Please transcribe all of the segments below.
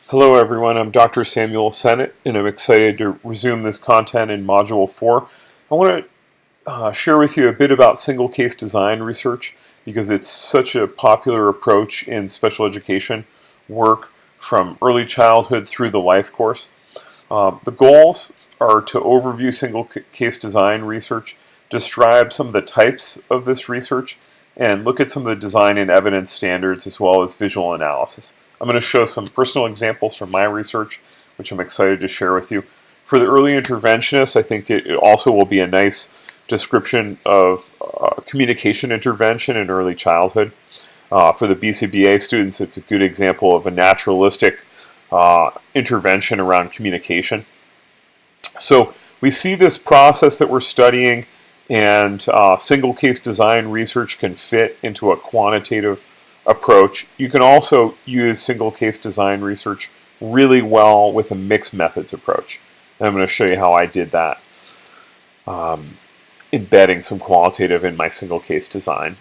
Hello everyone, I'm Dr. Samuel Sennett and I'm excited to resume this content in Module 4. I want to share with you a bit about single case design research because it's such a popular approach in special education work from early childhood through the life course. The goals are to overview single case design research, describe some of the types of this research, and look at some of the design and evidence standards as well as visual analysis. I'm going to show some personal examples from my research, which I'm excited to share with you. For the early interventionists, I think it also will be a nice description of communication intervention in early childhood. For the BCBA students, it's a good example of a naturalistic intervention around communication. So we see this process that we're studying, and single case design research can fit into a quantitative approach. You can also use single case design research really well with a mixed methods approach. And I'm going to show you how I did that, embedding some qualitative in my single case design.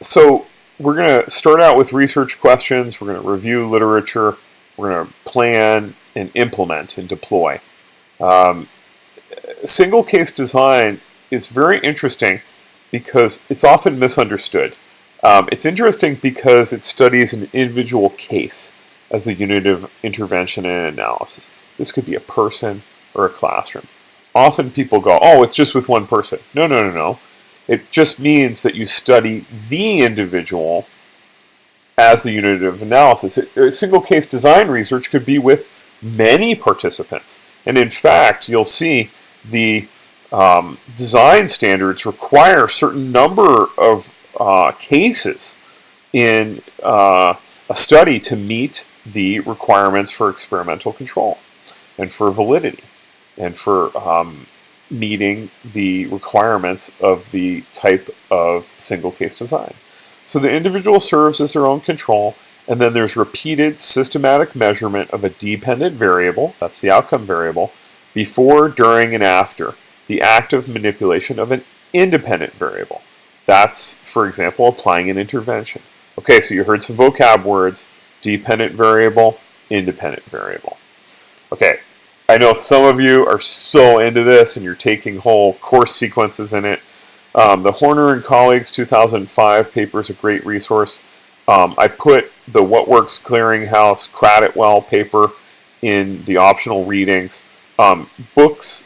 So we're going to start out with research questions. We're going to review literature. We're going to plan and implement and deploy. Single case design is very interesting because it's often misunderstood. It's interesting because it studies an individual case as the unit of intervention and analysis. This could be a person or a classroom. Often people go, oh, it's just with one person. No, no, no, no. It just means that you study the individual as the unit of analysis. Single case design research could be with many participants. And in fact, you'll see the design standards require a certain number of cases in a study to meet the requirements for experimental control and for validity and for meeting the requirements of the type of single case design. So the individual serves as their own control, and then there's repeated systematic measurement of a dependent variable, that's the outcome variable, before, during, and after the active manipulation of an independent variable. That's, for example, applying an intervention. Okay, so you heard some vocab words: dependent variable, independent variable. Okay, I know some of you are so into this and you're taking whole course sequences in it. The Horner and colleagues 2005 paper is a great resource. I put the What Works Clearinghouse Craditwell paper in the optional readings. Books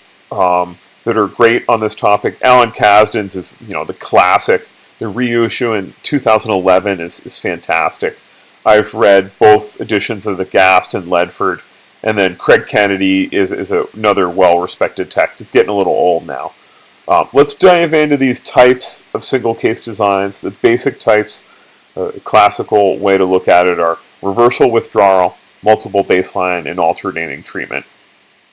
that are great on this topic. Alan Kasdan's is, the classic. The reissue in 2011 is fantastic. I've read both editions of the Gast and Ledford, and then Craig Kennedy is another well-respected text. It's getting a little old now. Let's dive into these types of single case designs. The basic types, classical way to look at it, are reversal withdrawal, multiple baseline, and alternating treatment.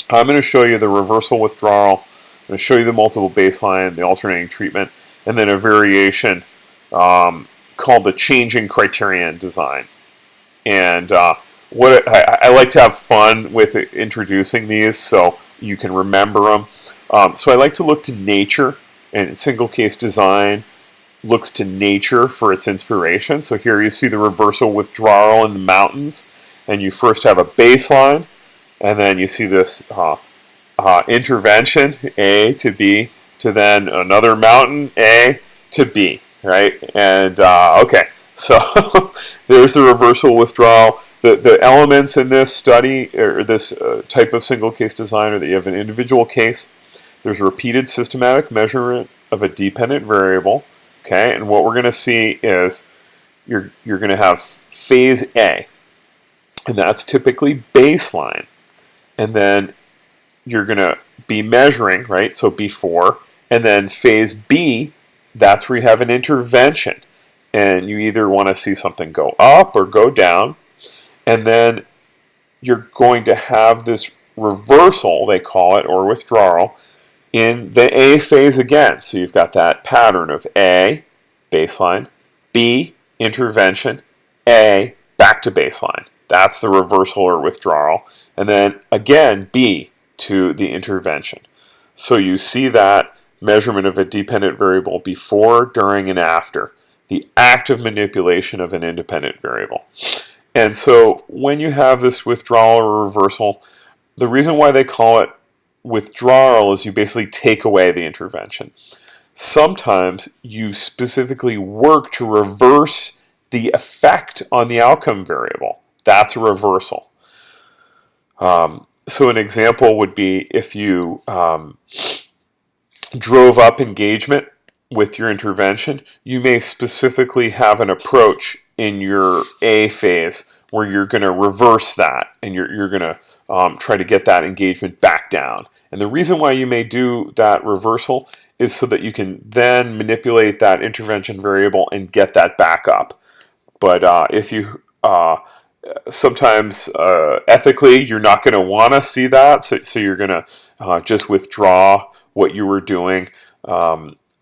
I'm going to show you the reversal withdrawal. I'm going to show you the multiple baseline, the alternating treatment, and then a variation called the changing criterion design. And what I like to have fun with introducing these so you can remember them. So I like to look to nature, and single case design looks to nature for its inspiration. So here you see the reversal withdrawal in the mountains, and you first have a baseline, and then you see this intervention, A to B, to then another mountain, A to B, right? And okay, so there's the reversal withdrawal. The elements in this study, or this type of single case design, are that you have an individual case. There's repeated systematic measurement of a dependent variable, okay? And what we're going to see is you're going to have phase A, and that's typically baseline. And then you're going to be measuring, right? So before, and then phase B, that's where you have an intervention. And you either want to see something go up or go down. And then you're going to have this reversal, they call it, or withdrawal, in the A phase again. So you've got that pattern of A, baseline, B, intervention, A, back to baseline. That's the reversal or withdrawal. And then again, B to the intervention. So you see that measurement of a dependent variable before, during, and after the active manipulation of an independent variable. And so when you have this withdrawal or reversal, the reason why they call it withdrawal is you basically take away the intervention. Sometimes you specifically work to reverse the effect on the outcome variable. That's a reversal. So an example would be if you drove up engagement with your intervention, you may specifically have an approach in your A phase where you're going to reverse that and you're going to try to get that engagement back down. And the reason why you may do that reversal is so that you can then manipulate that intervention variable and get that back up. But if you sometimes ethically you're not going to want to see that, so you're going to just withdraw what you were doing.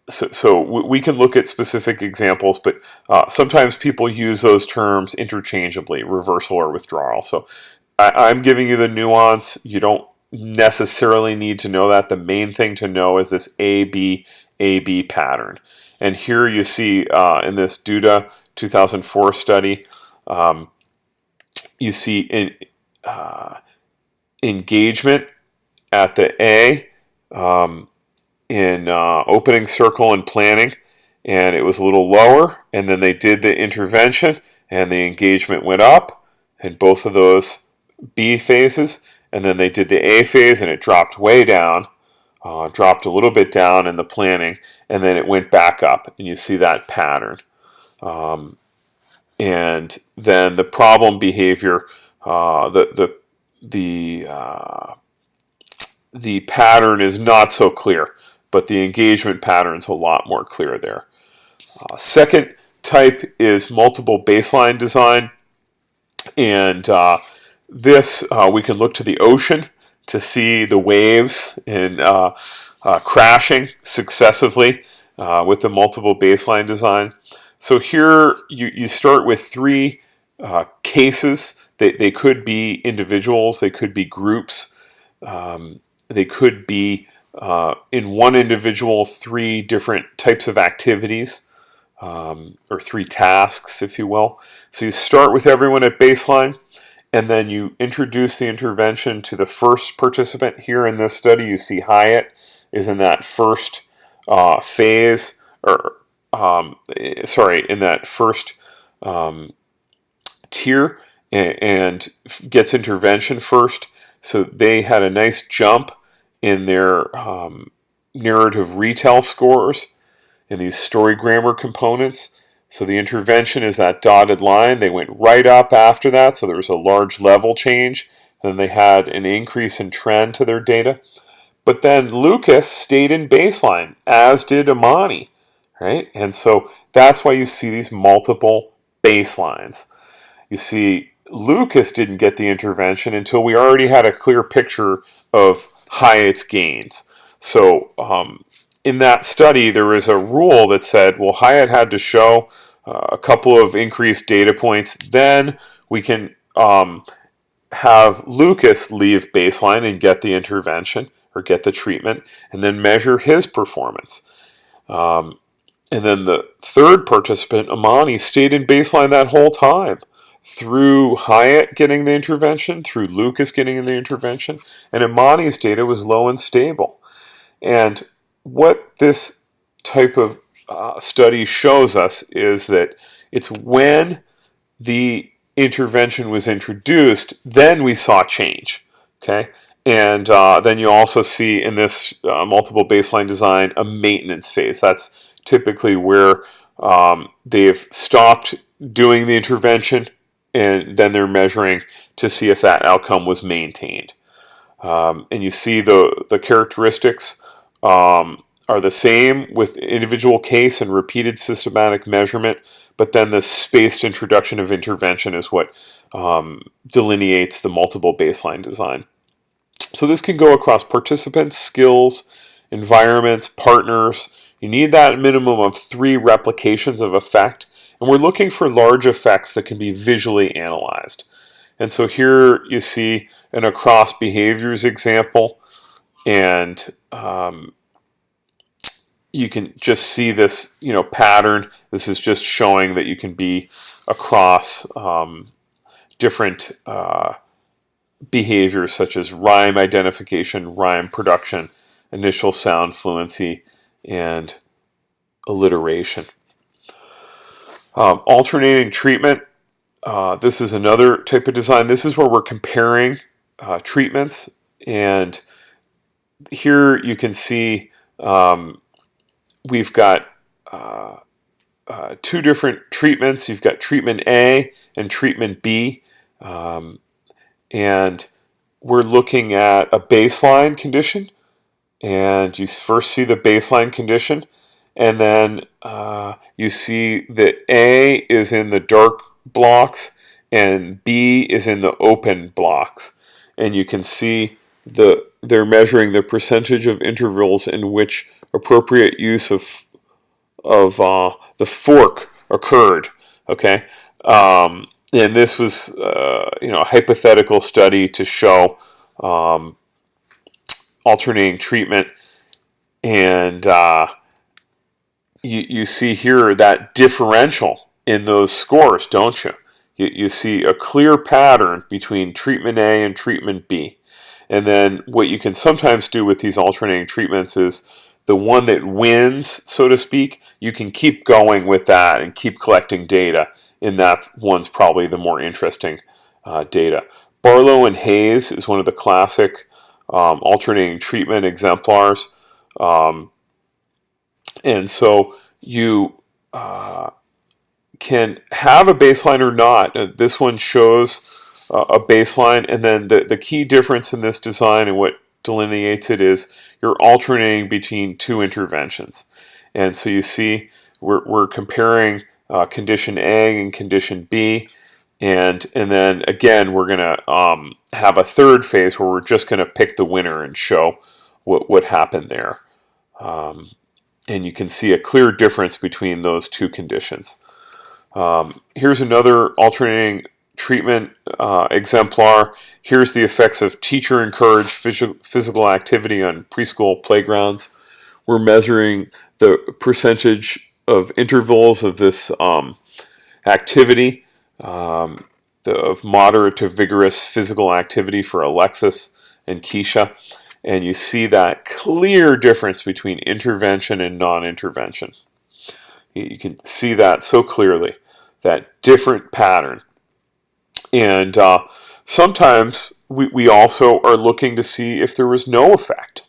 So we can look at specific examples, but sometimes people use those terms interchangeably, reversal or withdrawal. So I'm giving you the nuance. You don't necessarily need to know that. The main thing to know is this AB pattern. And here you see in this Duda 2004 study, you see engagement at the A in opening circle and planning, and it was a little lower, and then they did the intervention and the engagement went up in both of those B phases, and then they did the A phase and it dropped way down, dropped a little bit down in the planning, and then it went back up, and you see that pattern. And then the problem behavior, the pattern is not so clear, but the engagement pattern is a lot more clear there. Second type is multiple baseline design, and this we can look to the ocean to see the waves and crashing successively with the multiple baseline design. So here you start with three cases. They could be individuals, they could be groups, they could be in one individual three different types of activities, or three tasks, if you will. So you start with everyone at baseline, and then you introduce the intervention to the first participant. Here in this study, you see Hyatt is in that first phase, or in that first tier, and gets intervention first. So they had a nice jump in their narrative retell scores in these story grammar components. So the intervention is that dotted line. They went right up after that, so there was a large level change. And then they had an increase in trend to their data. But then Lucas stayed in baseline, as did Amani, right? And so that's why you see these multiple baselines. You see, Lucas didn't get the intervention until we already had a clear picture of Hyatt's gains. So in that study, there was a rule that said, well, Hyatt had to show a couple of increased data points. Then we can have Lucas leave baseline and get the intervention or get the treatment, and then measure his performance. And then the third participant, Amani, stayed in baseline that whole time, through Hyatt getting the intervention, through Lucas getting the intervention, and Amani's data was low and stable. And what this type of study shows us is that it's when the intervention was introduced, then we saw change. Okay, and then you also see in this multiple baseline design a maintenance phase. That's typically where they've stopped doing the intervention, and then they're measuring to see if that outcome was maintained. And you see the characteristics are the same with individual case and repeated systematic measurement, but then the spaced introduction of intervention is what delineates the multiple baseline design. So this can go across participants, skills, environments, partners. You need that minimum of 3 replications of effect, and we're looking for large effects that can be visually analyzed. And so here you see an across behaviors example, and you can just see this, pattern. This is just showing that you can be across different behaviors such as rhyme identification, rhyme production, initial sound fluency, and alliteration. Alternating treatment. This is another type of design. This is where we're comparing treatments, and here you can see we've got two different treatments. You've got treatment A and treatment B, and we're looking at a baseline condition, and you first see the baseline condition, and then you see that A is in the dark blocks and B is in the open blocks, and you can see they're measuring the percentage of intervals in which appropriate use of the fork occurred. Okay, and this was a hypothetical study to show alternating treatment, and you see here that differential in those scores, don't you? You see a clear pattern between treatment A and treatment B. And then what you can sometimes do with these alternating treatments is the one that wins, so to speak, you can keep going with that and keep collecting data, and that one's probably the more interesting data. Barlow and Hayes is one of the classic alternating treatment exemplars. And so you can have a baseline or not. This one shows a baseline, and then the key difference in this design and what delineates it is you're alternating between two interventions. And so you see we're comparing condition A and condition B, and then again we're going to have a third phase where we're just going to pick the winner and show what happened there. And you can see a clear difference between those two conditions. Here's another alternating treatment exemplar. Here's the effects of teacher-encouraged physical activity on preschool playgrounds. We're measuring the percentage of intervals of this activity, of moderate to vigorous physical activity for Alexis and Keisha. And you see that clear difference between intervention and non-intervention. You can see that so clearly, that different pattern. And sometimes we also are looking to see if there was no effect,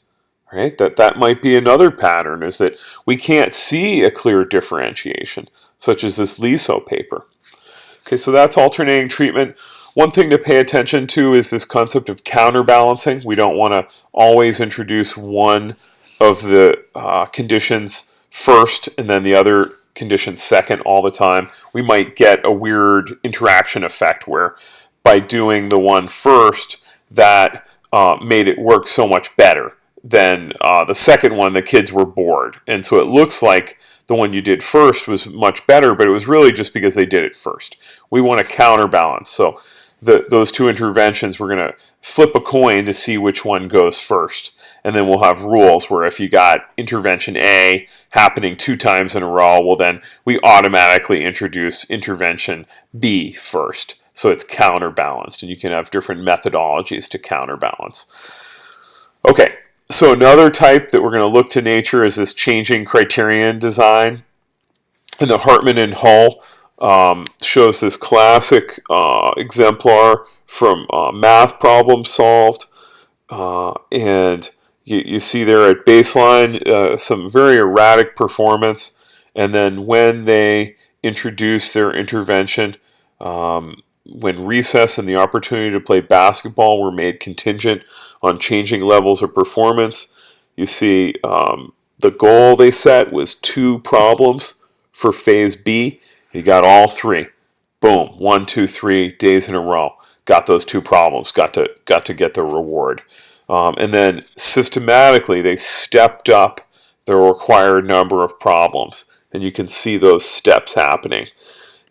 right? That might be another pattern, is that we can't see a clear differentiation, such as this LISO paper. Okay, so that's alternating treatment. One thing to pay attention to is this concept of counterbalancing. We don't want to always introduce one of the conditions first and then the other condition second all the time. We might get a weird interaction effect where by doing the one first, that made it work so much better than the second one. The kids were bored, and so it looks like the one you did first was much better, but it was really just because they did it first. We want to counterbalance. So those two interventions, we're going to flip a coin to see which one goes first. And then we'll have rules where if you got intervention A happening 2 times in a row, well then we automatically introduce intervention B first. So it's counterbalanced, and you can have different methodologies to counterbalance. Okay, so another type that we're going to look to nature is this changing criterion design. And the Hartman and Hull shows this classic exemplar from math problem solved. And you see there at baseline some very erratic performance. And then when they introduce their intervention, when recess and the opportunity to play basketball were made contingent on changing levels of performance, you see the goal they set was 2 problems for phase B. You got all 3. Boom, 1, 2, 3 days in a row. Got those 2 problems. Got to get the reward. And then systematically they stepped up the required number of problems. And you can see those steps happening.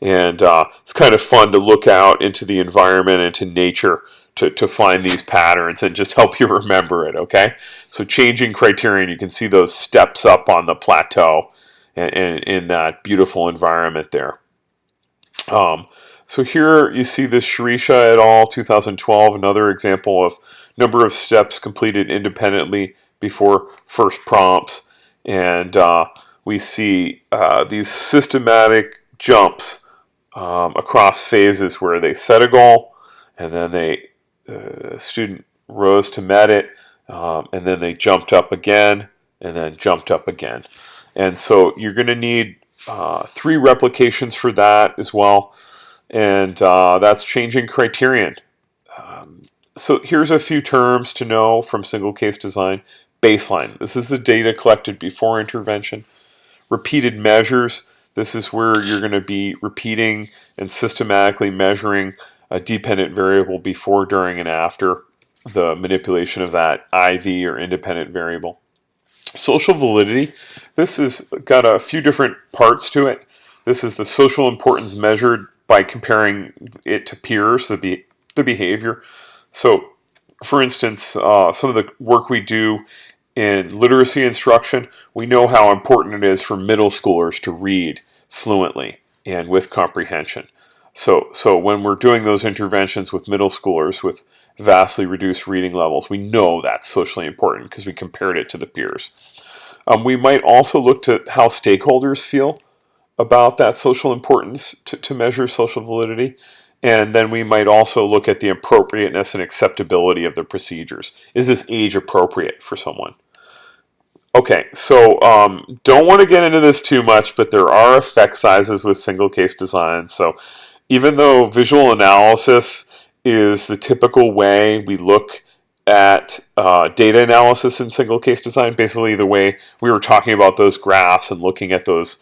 And it's kind of fun to look out into the environment, into nature, to find these patterns and just help you remember it, okay? So changing criterion, you can see those steps up on the plateau and in that beautiful environment there. So here you see this Shrisha et al. 2012, another example of number of steps completed independently before first prompts. And we see these systematic jumps across phases where they set a goal, and then the student rose to met it, and then they jumped up again, and then jumped up again. And so you're going to need 3 replications for that as well. And that's changing criterion. So here's a few terms to know from single case design. Baseline. This is the data collected before intervention. Repeated measures. This is where you're going to be repeating and systematically measuring a dependent variable before, during, and after the manipulation of that IV or independent variable. Social validity. This has got a few different parts to it. This is the social importance measured by comparing it to peers, the behavior. So, for instance, some of the work we do in literacy instruction, we know how important it is for middle schoolers to read fluently and with comprehension. So when we're doing those interventions with middle schoolers with vastly reduced reading levels, we know that's socially important because we compared it to the peers. We might also look to how stakeholders feel about that social importance to measure social validity. And then we might also look at the appropriateness and acceptability of the procedures. Is this age appropriate for someone? Okay, so don't want to get into this too much, but there are effect sizes with single case design. So even though visual analysis is the typical way we look at data analysis in single case design, basically the way we were talking about those graphs and looking at those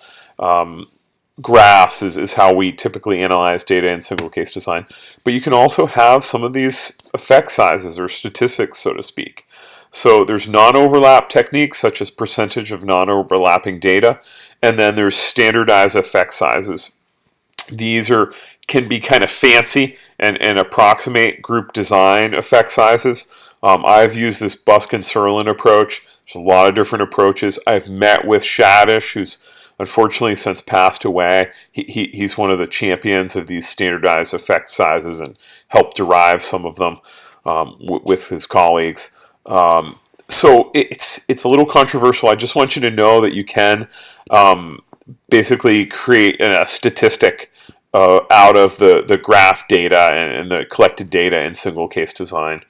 graphs is how we typically analyze data in single case design. But you can also have some of these effect sizes or statistics, so to speak. So there's non-overlap techniques such as percentage of non-overlapping data, and then there's standardized effect sizes. These can be kind of fancy and approximate group design effect sizes. I've used this Buskin-Serlin approach. There's a lot of different approaches. I've met with Shadish, who's unfortunately since passed away. He's one of the champions of these standardized effect sizes and helped derive some of them with his colleagues. So it's a little controversial. I just want you to know that you can basically create a statistic out of the graph data and the collected data in single case design.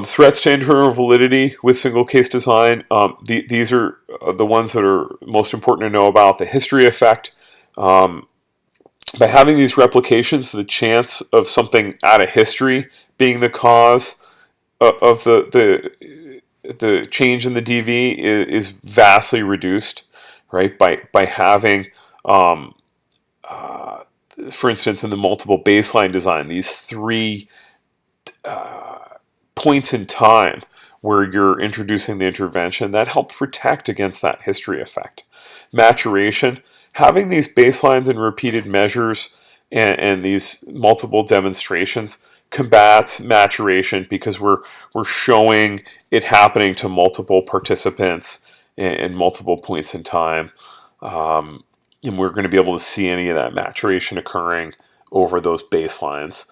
Threats to internal validity with single case design. These are the ones that are most important to know about. The history effect. By having these replications, the chance of something out of history being the cause of the change in the DV is vastly reduced, right? By having, for instance, in the multiple baseline design, these 3 points in time where you're introducing the intervention, that helps protect against that history effect. Maturation, having these baselines and repeated measures and these multiple demonstrations combats maturation because we're showing it happening to multiple participants in multiple points in time. And we're going to be able to see any of that maturation occurring over those baselines.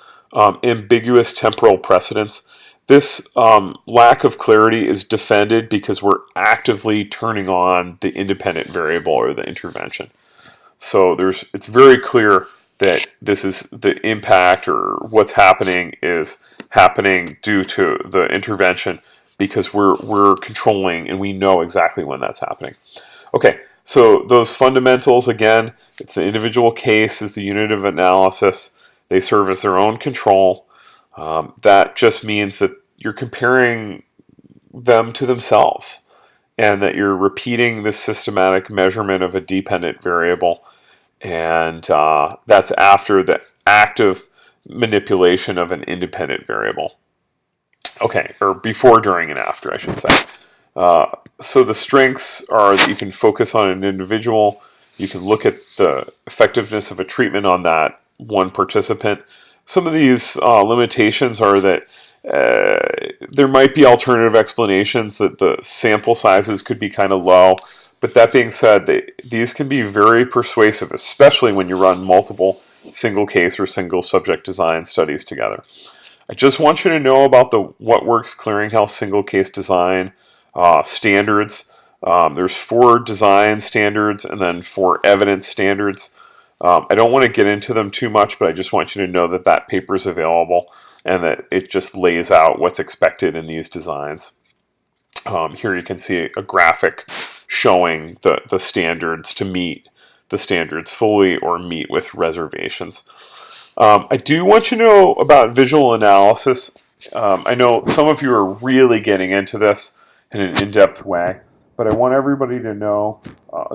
Ambiguous temporal precedence. This lack of clarity is defended because we're actively turning on the independent variable or the intervention. So it's very clear that this is the impact or what's happening is happening due to the intervention because we're controlling and we know exactly when that's happening. Okay, so those fundamentals, again, it's the individual case is the unit of analysis. They serve as their own control. That just means that you're comparing them to themselves and that you're repeating this systematic measurement of a dependent variable. And that's after the active manipulation of an independent variable. Okay, or before, during, and after, I should say. So the strengths are that you can focus on an individual. You can look at the effectiveness of a treatment on that one participant. Some of these limitations are that there might be alternative explanations that the sample sizes could be kind of low. But that being said, these can be very persuasive, especially when you run multiple single case or single subject design studies together. I just want you to know about the What Works Clearinghouse single case design standards. There's 4 design standards and then 4 evidence standards. I don't want to get into them too much, but I just want you to know that that paper is available and that it just lays out what's expected in these designs. Here you can see a graphic showing the standards to meet the standards fully or meet with reservations. I do want you to know about visual analysis. I know some of you are really getting into this in an in-depth way, but I want everybody to know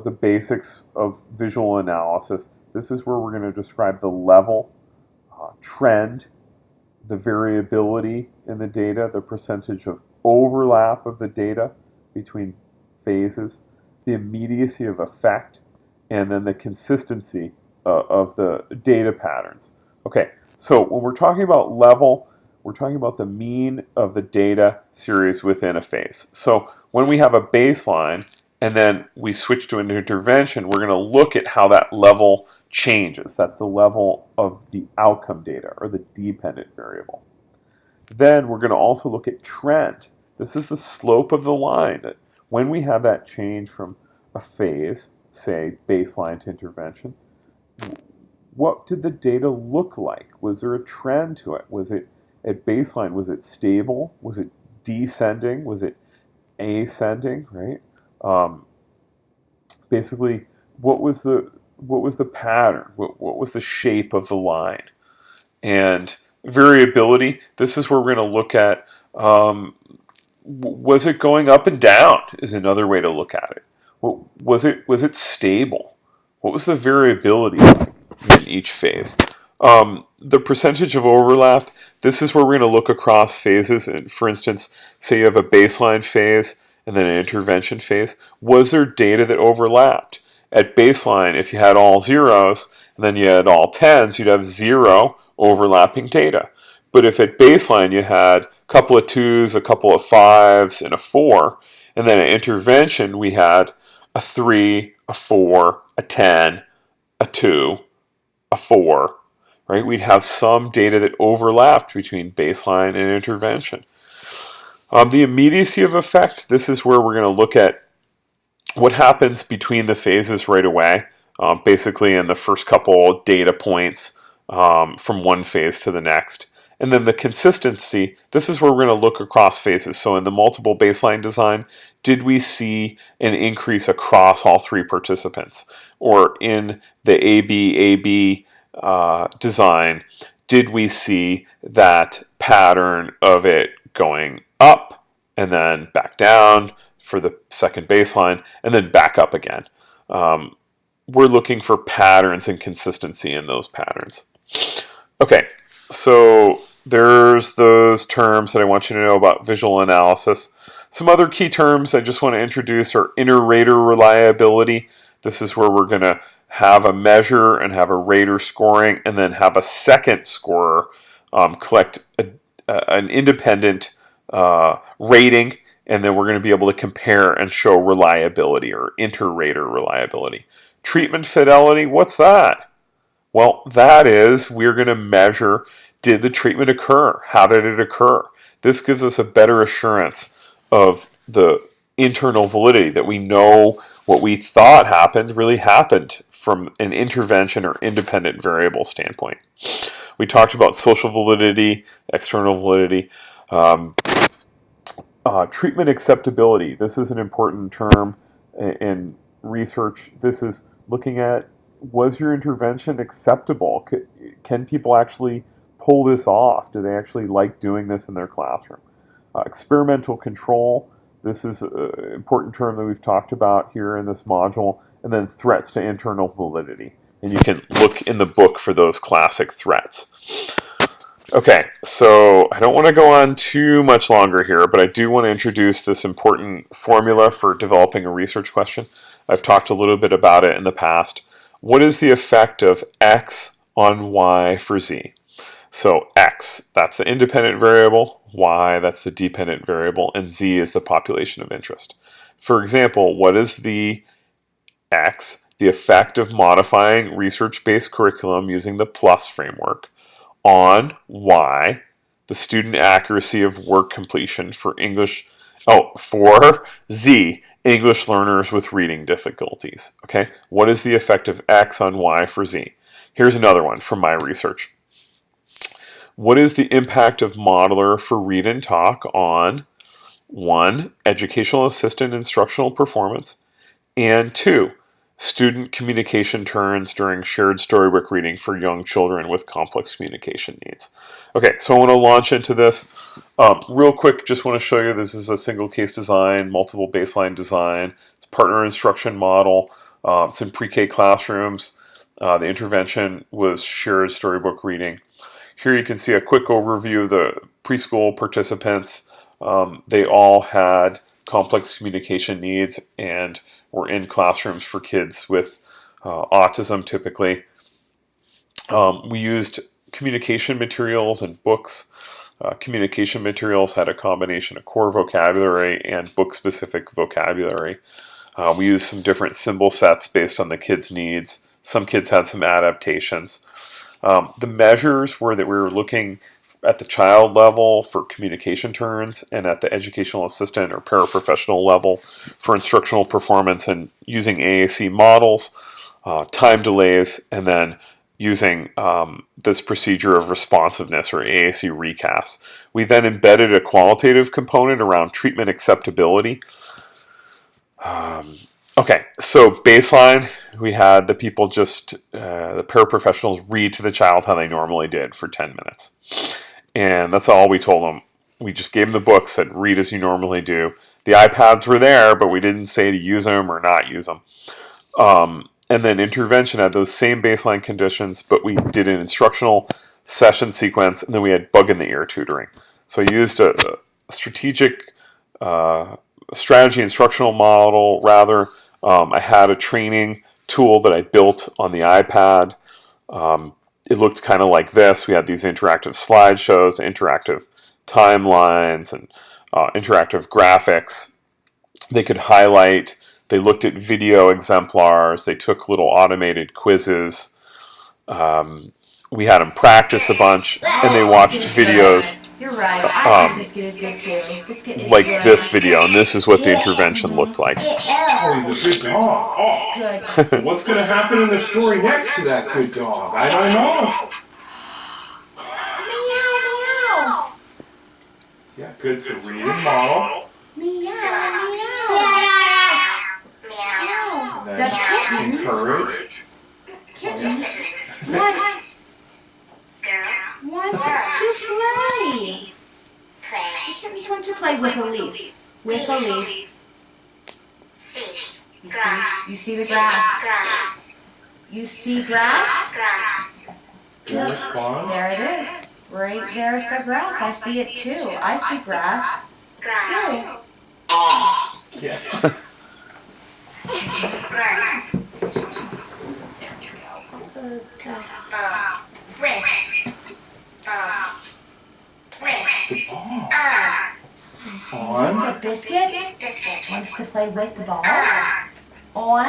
the basics of visual analysis. This is where we're going to describe the level, trend, the variability in the data, the percentage of overlap of the data between phases, the immediacy of effect, and then the consistency of the data patterns. Okay, so when we're talking about level, we're talking about the mean of the data series within a phase. So when we have a baseline and then we switch to an intervention, we're going to look at how that level changes. That's the level of the outcome data, or the dependent variable. Then we're going to also look at trend. This is the slope of the line. When we have that change from a phase, say baseline to intervention, what did the data look like? Was there a trend to it? Was it at baseline, was it stable? Was it descending? Was it ascending, right? Basically, what was the pattern? What was the shape of the line? And variability, this is where we're going to look at, was it going up and down is another way to look at it. Was it stable? What was the variability like in each phase? The percentage of overlap, this is where we're going to look across phases. And for instance, say you have a baseline phase and then an intervention phase. Was there data that overlapped? At baseline, if you had all zeros and then you had all tens, you'd have 0 overlapping data. But if at baseline you had a couple of 2s, a couple of 5s, and a 4, and then at intervention we had a 3, a 4, a 10, a 2, a 4, right? We'd have some data that overlapped between baseline and intervention. The immediacy of effect, this is where we're going to look at what happens between the phases right away, basically in the first couple data points from one phase to the next. And then the consistency, this is where we're going to look across phases. So in the multiple baseline design, did we see an increase across all 3 participants? Or in the AB design, did we see that pattern of it going up and then back down for the second baseline and then back up again? We're looking for patterns and consistency in those patterns. Okay, so there's those terms that I want you to know about visual analysis. Some other key terms I just want to introduce are inter-rater reliability. This is where we're going to have a measure and have a rater scoring and then have a second scorer collect an independent rating, and then we're going to be able to compare and show reliability or inter-rater reliability. Treatment fidelity, what's that? Well, that is, we're going to measure, did the treatment occur? How did it occur? This gives us a better assurance of the internal validity, that we know what we thought happened really happened from an intervention or independent variable standpoint. We talked about social validity, external validity. Treatment acceptability. This is an important term in research. This is looking at, was your intervention acceptable? Can people actually pull this off? Do they actually like doing this in their classroom? Experimental control. This is an important term that we've talked about here in this module. And then threats to internal validity. And you can look in the book for those classic threats. Okay, so I don't want to go on too much longer here, but I do want to introduce this important formula for developing a research question. I've talked a little bit about it in the past. What is the effect of X on Y for Z? So X, that's the independent variable, Y, that's the dependent variable, and Z is the population of interest. For example, what is the X, the effect of modifying research-based curriculum using the PLUS framework on Y, the student accuracy of work completion for Z, English learners with reading difficulties. Okay, what is the effect of X on Y for Z? Here's another one from my research. What is the impact of Modeler for read and talk on 1, educational assistant instructional performance, and 2, student communication turns during shared storybook reading for young children with complex communication needs? Okay, so I want to launch into this. Real quick, just want to show you this is a single case design, multiple baseline design. It's a partner instruction model. It's in pre-K classrooms. The intervention was shared storybook reading. Here you can see a quick overview of the preschool participants. They all had complex communication needs and were in classrooms for kids with autism typically. We used communication materials and books. Communication materials had a combination of core vocabulary and book-specific vocabulary. We used some different symbol sets based on the kids' needs. Some kids had some adaptations. The measures were that we were looking at the child level for communication turns and at the educational assistant or paraprofessional level for instructional performance, and using AAC models, time delays, and then using this procedure of responsiveness or AAC recast. We then embedded a qualitative component around treatment acceptability. Okay, so baseline, we had the people the paraprofessionals read to the child how they normally did for 10 minutes. And that's all we told them. We just gave them the books, said read as you normally do. The iPads were there, but we didn't say to use them or not use them. And then intervention had those same baseline conditions, but we did an instructional session sequence, and then we had bug in the ear tutoring. So I used a strategic strategy instructional model, rather. I had a training tool that I built on the iPad. It looked kind of like this. We had these interactive slideshows, interactive timelines, and interactive graphics. They could highlight. They looked at video exemplars. They took little automated quizzes. We had them practice a bunch, and they watched videos. You're right. I think Biscuit is good too. Biscuit is Like good. this video, and this is what the intervention looked like. Oh, he's a good dog. Oh, Good. what's going to happen in the story next to that good dog? I don't know. Meow, Yeah, good. So reading model. meow. Meow. Meow. And The then kittens. encourage. Want to play. The kittens want to play with a leaf. With a leaf. You see the grass. You see grass? Good response. There it is. Right there's the grass. I see it too. I see grass too. Yeah. On. So Biscuit wants to play with the ball. On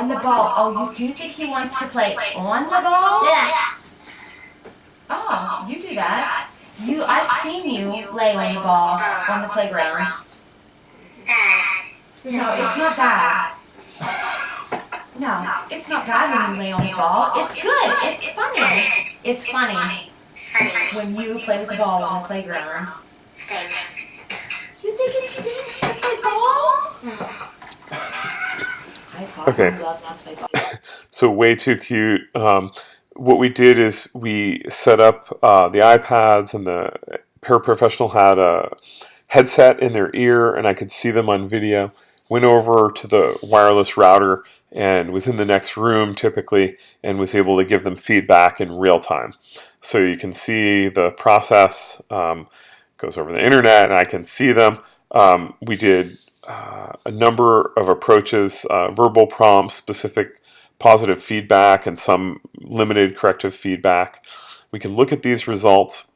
the ball. Oh, you do think he wants to play on the ball? Oh, you do that. I've seen you lay on the ball on the playground. No, it's not bad. No, it's not bad when you lay on the ball. It's good. It's funny. It's funny when you play with the ball on the playground. You think it stinks to play ball? I Okay. love to play ball. So way too cute. What we did is we set up the iPads, and the paraprofessional had a headset in their ear, and I could see them on video. Went over to the wireless router and was in the next room typically, and was able to give them feedback in real time. So you can see the process goes over the internet, and I can see them. We did a number of approaches, verbal prompts, specific positive feedback, and some limited corrective feedback. We can look at these results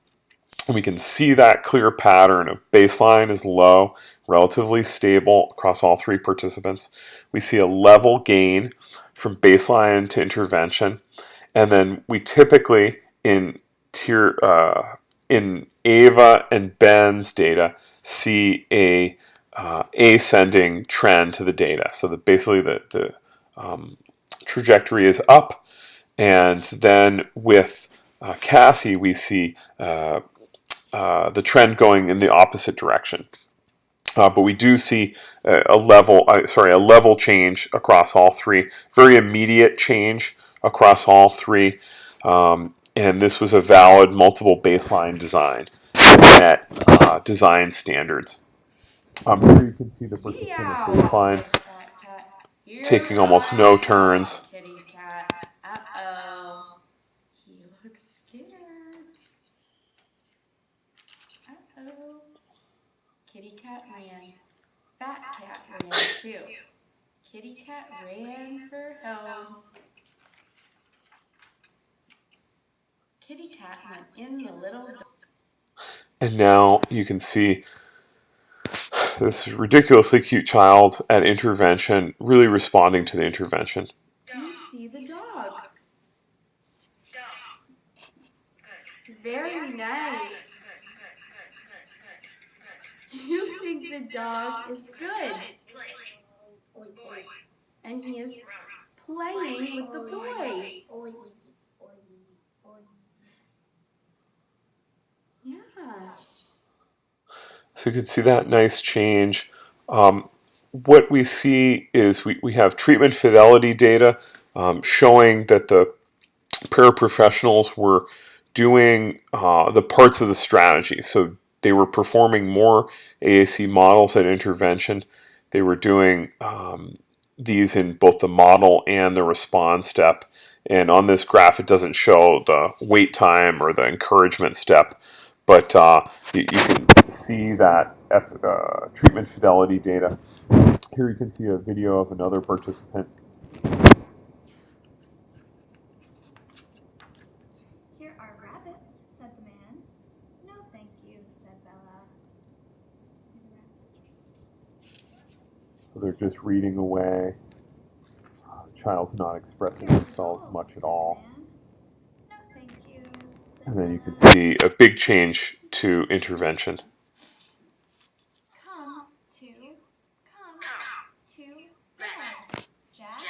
And we can see that clear pattern of baseline is low, relatively stable across all 3 participants. We see a level gain from baseline to intervention. And then we typically, in Ava and Ben's data, see a ascending trend to the data. So that basically the trajectory is up. And then with Cassie, we see the trend going in the opposite direction. But we do see a level change across all 3. Very immediate change across all 3. And this was a valid multiple baseline design at design standards. Here you can see the participant at baseline taking almost no turns. Kitty cat. Uh-oh. He looks scared. Uh-oh. Kitty cat ran. Fat cat ran too. Kitty cat ran for home. Kitty cat went in the little door. And now you can see this ridiculously cute child at intervention, really responding to the intervention. You see the dog. Very nice. You think the dog is good. And he is playing with the boy. Yeah. So you can see that nice change. What we see is we have treatment fidelity data showing that the paraprofessionals were doing the parts of the strategy. So they were performing more AAC models at intervention. They were doing these in both the model and the response step. And on this graph, it doesn't show the wait time or the encouragement step. But you can see that treatment fidelity data. Here you can see a video of another participant. Here are rabbits, said the man. No, thank you, said Bella. So they're just reading away. The child's not expressing themselves much at all. No, thank you, said And then you Bella. can see a big change to intervention. Come to bed, Jack,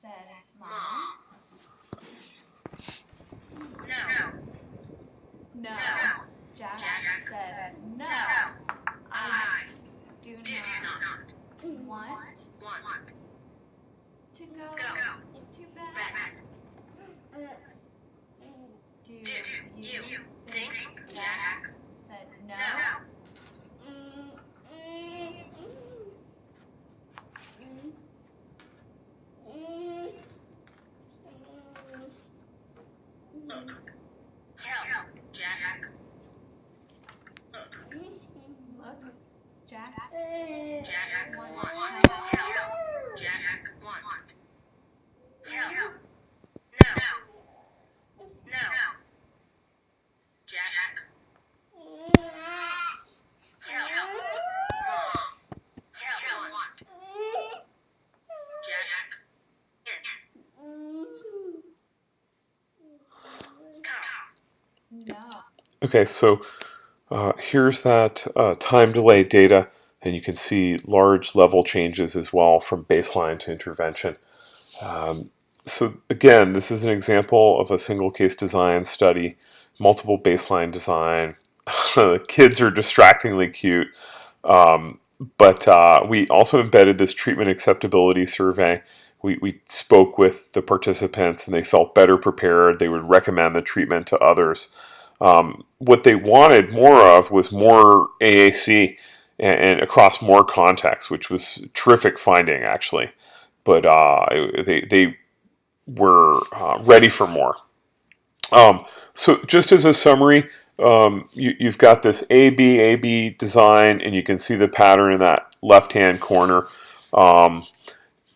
said Mom. No, Jack said no. I do not want to go to bed. Do you think Jack said no? Look, Jack wants no. Okay, so here's that time delay data, and you can see large level changes as well from baseline to intervention. So again, this is an example of a single case design study, multiple baseline design. The kids are distractingly cute, but we also embedded this treatment acceptability survey. We spoke with the participants and they felt better prepared. They would recommend the treatment to others. What they wanted more of was more AAC and across more contexts, which was a terrific finding actually. But they were ready for more. So just as a summary, you've got this AB design, and you can see the pattern in that left-hand corner.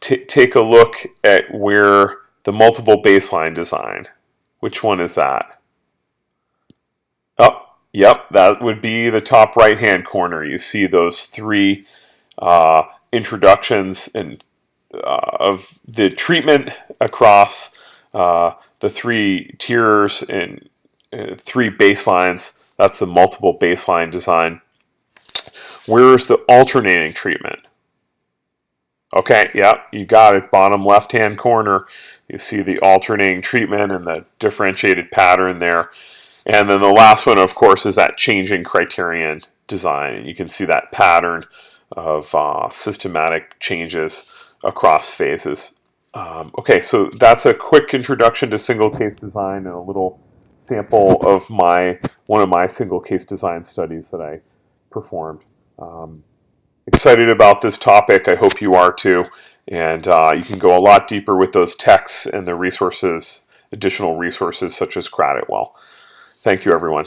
Take a look at where the multiple baseline design. Which one is that? Oh, Yep, that would be the top right-hand corner. You see those three introductions and of the treatment across the three tiers and three baselines. That's the multiple baseline design. Where's the alternating treatment? Okay, yep, you got it. Bottom left-hand corner, you see the alternating treatment and the differentiated pattern there. And then the last one, of course, is that changing criterion design. And you can see that pattern of systematic changes across phases. Okay, so that's a quick introduction to single case design and a little sample of one of my single case design studies that I performed. Excited about this topic. I hope you are too. And you can go a lot deeper with those texts and the resources, additional resources such as Graditwell. Thank you, everyone.